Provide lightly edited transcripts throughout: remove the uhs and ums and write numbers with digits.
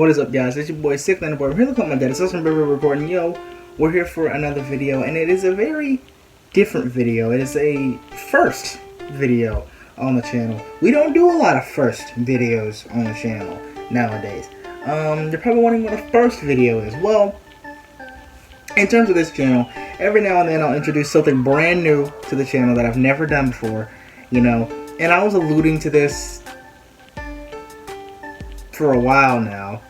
What is up, guys? It's your boy Sick Boy. We're here to come my dad. It's awesome baby recording. Yo, we're here for another video, and it is a very different video. It is a first video on the channel. We don't do a lot of first videos on the channel nowadays. You're probably wondering what a first video is. Well, in terms of this channel, every now and then I'll introduce something brand new to the channel that I've never done before, you know. And I was alluding to this for a while now.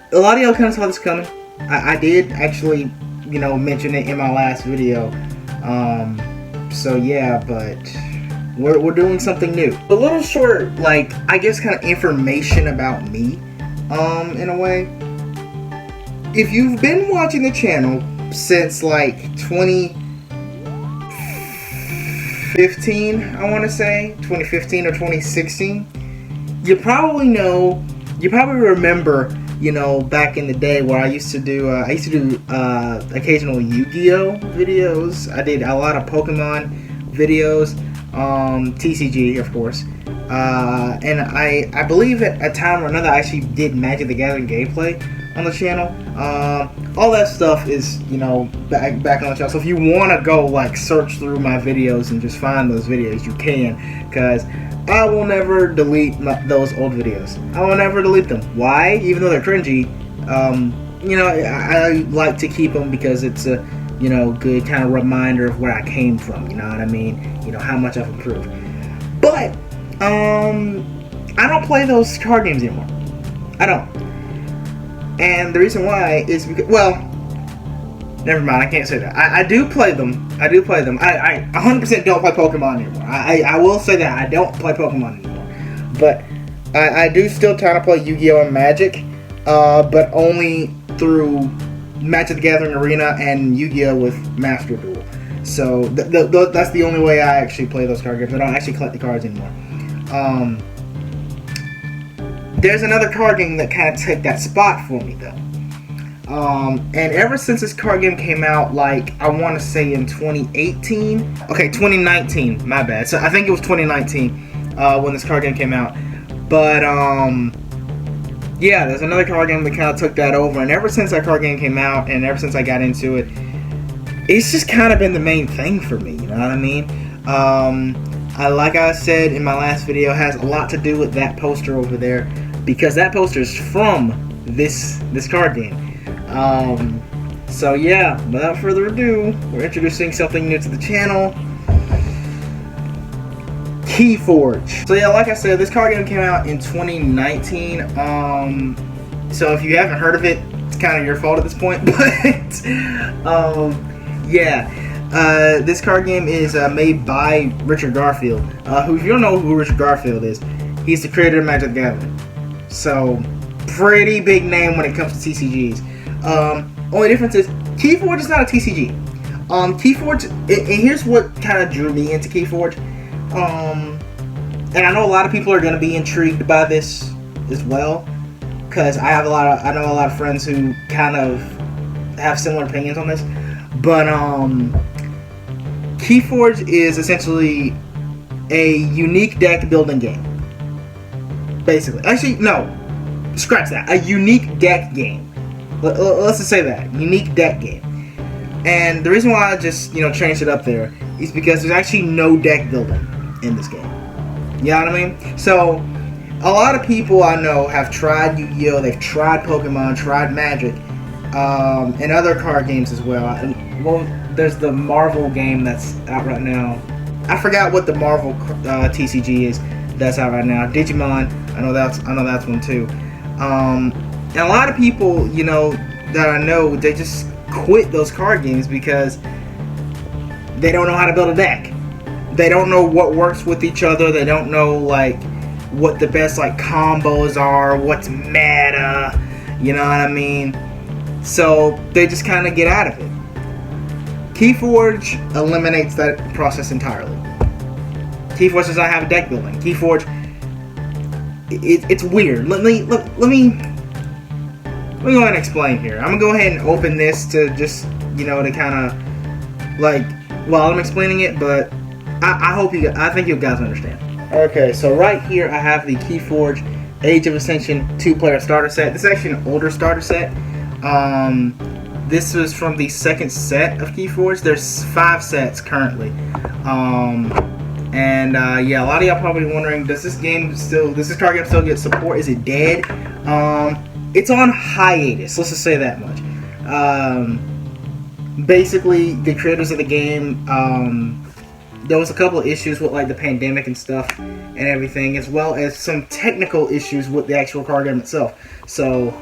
A lot of y'all kind of saw this coming. I did actually, you know, mention it in my last video. So yeah, but we're doing something new. A little short, like, I guess kind of information about me, in a way. If you've been watching the channel since like 2015, I want to say 2015 or 2016, you probably remember, you know, back in the day where I used to do occasional Yu-Gi-Oh videos. I did a lot of Pokemon videos, TCG of course, and I believe at a time or another I actually did Magic the Gathering gameplay on the channel. All that stuff is, you know, back on the channel. So if you want to go like search through my videos and just find those videos, you can, because I will never delete those old videos. I will never delete them. Why? Even though they're cringy, you know, I like to keep them because it's a, you know, good kind of reminder of where I came from. You know what I mean? You know, how much I've improved. But I don't play those card games anymore. I don't. And the reason why is because, well, never mind, I can't say that. I do play them. I 100% don't play Pokemon anymore. I will say that. I don't play Pokemon anymore. But I do still kind of play Yu-Gi-Oh! And Magic, but only through Magic the Gathering Arena and Yu-Gi-Oh! With Master Duel. So that's the only way I actually play those card games. I don't actually collect the cards anymore. There's another card game that kind of took that spot for me, though. And ever since this card game came out, like, I want to say in 2018. Okay, 2019, my bad. So I think it was 2019 when this card game came out. But, yeah, there's another card game that kind of took that over. And ever since that card game came out, and ever since I got into it, it's just kind of been the main thing for me, you know what I mean? Like I said in my last video, has a lot to do with that poster over there, because that poster is from this card game. So yeah, without further ado, we're introducing something new to the channel, KeyForge. So yeah, like I said, this card game came out in 2019. So if you haven't heard of it, it's kind of your fault at this point. But yeah. This card game is made by Richard Garfield, who, if you don't know who Richard Garfield is, he's the creator of Magic the Gathering. So, pretty big name when it comes to TCGs. Only difference is, KeyForge is not a TCG. KeyForge, and here's what kind of drew me into KeyForge. And I know a lot of people are going to be intrigued by this as well, because I know a lot of friends who kind of have similar opinions on this. But KeyForge is essentially a unique deck building game. Basically. Actually, no. Scratch that. A unique deck game. Let's just say that. Unique deck game. And the reason why I just, you know, changed it up there is because there's actually no deck building in this game. You know what I mean? So, a lot of people I know have tried Yu-Gi-Oh! They've tried Pokemon, tried Magic, and other card games as well. Well, there's the Marvel game that's out right now. I forgot what the Marvel TCG is that's out right now. Digimon, I know that's one too. And a lot of people, you know, that I know, they just quit those card games because they don't know how to build a deck. They don't know what works with each other. They don't know, like, what the best, like, combos are, what's meta, you know what I mean? So they just kind of get out of it. KeyForge eliminates that process entirely. KeyForge does not have a deck building. KeyForge, it's weird. Let me go ahead and explain here. I'm gonna go ahead and open this to just, you know, to kind of, like, while I'm explaining it, but I think you guys understand. Okay, so right here I have the KeyForge Age of Ascension 2-player starter set. This is actually an older starter set. This was from the second set of KeyForge. There's 5 sets currently. Yeah, a lot of y'all probably wondering, does this card game still get support? Is it dead? It's on hiatus. Let's just say that much. Basically, the creators of the game, there was a couple of issues with like the pandemic and stuff and everything, as well as some technical issues with the actual card game itself. So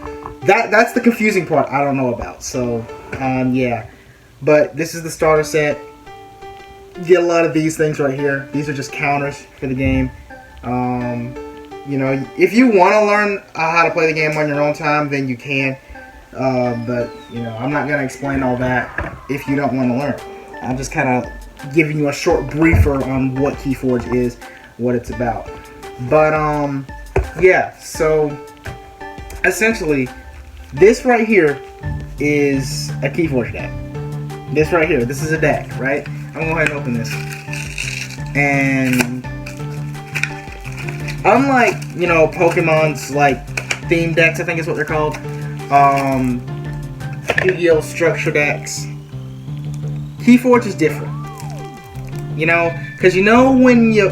that's the confusing part I don't know about. So yeah, but this is the starter set. You get a lot of these things right here. These are just counters for the game. You know, if you want to learn how to play the game on your own time, then you can. But you know, I'm not gonna explain all that if you don't want to learn. I'm just kind of giving you a short briefer on what KeyForge is, what it's about. But yeah, so essentially this right here is a KeyForge deck. This right here, this is a deck, right? I'm gonna go ahead and open this. And unlike, you know, Pokemon's like theme decks, I think is what they're called, Yu-Gi-Oh! Structure decks, KeyForge is different. You know, because you know when you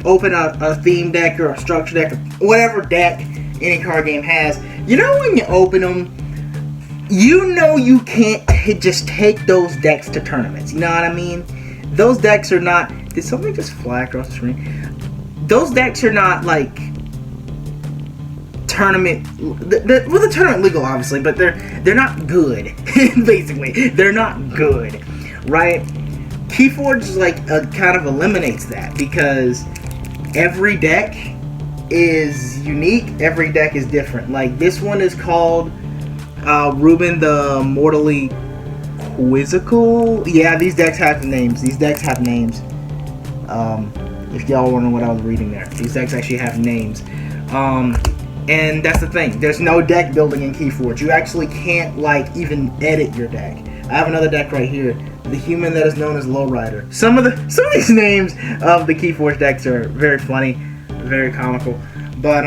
open a theme deck or a structure deck, or whatever deck any card game has, you know when you open them, you know you can't just take those decks to tournaments. You know what I mean? Those decks are not. Did something just fly across the screen? Those decks are not like tournament. Well, the tournament legal, obviously, but they're not good. Basically, they're not good, right? KeyForge like kind of eliminates that, because every deck is unique. Every deck is different. Like this one is called Ruben the Mortally Quizzical. Yeah, these decks have names. If y'all wondering what I was reading there, these decks actually have names. And that's the thing. There's no deck building in KeyForge. You actually can't like even edit your deck. I have another deck right here. The human that is known as Lowrider. Some of these names of the KeyForge decks are very funny, very comical. But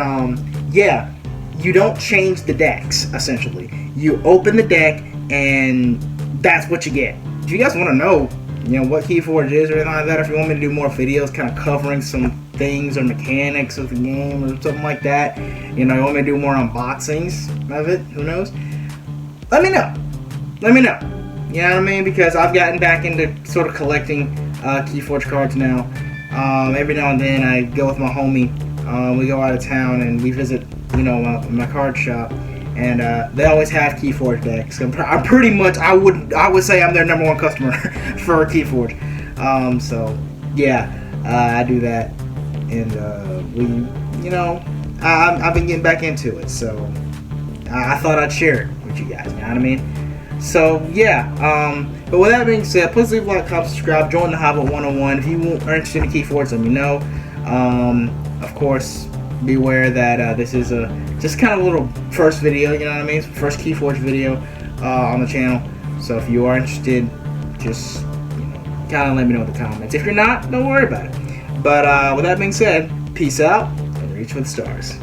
yeah, you don't change the decks. Essentially, you open the deck and that's what you get. If you guys want to know, you know, what KeyForge is or anything like that, if you want me to do more videos, kind of covering some things or mechanics of the game or something like that, you know, you want me to do more unboxings of it, who knows? Let me know. You know what I mean? Because I've gotten back into sort of collecting KeyForge cards now. Every now and then I go with my homie. We go out of town and we visit, you know, my card shop, and they always have KeyForge decks. I'm pretty much, I would say I'm their #1 customer for KeyForge. So yeah, I do that, and you know, I've been getting back into it. So I thought I'd share it with you guys. You know what I mean? So yeah, but with that being said, please leave a like, comment, subscribe, join the Hobbit 101. If you are interested in KeyForge, let me know. Of course, beware that this is just kind of a little first video, you know what I mean? First KeyForge video on the channel. So if you are interested, just, you know, kind of let me know in the comments. If you're not, don't worry about it. But with that being said, peace out and reach for the stars.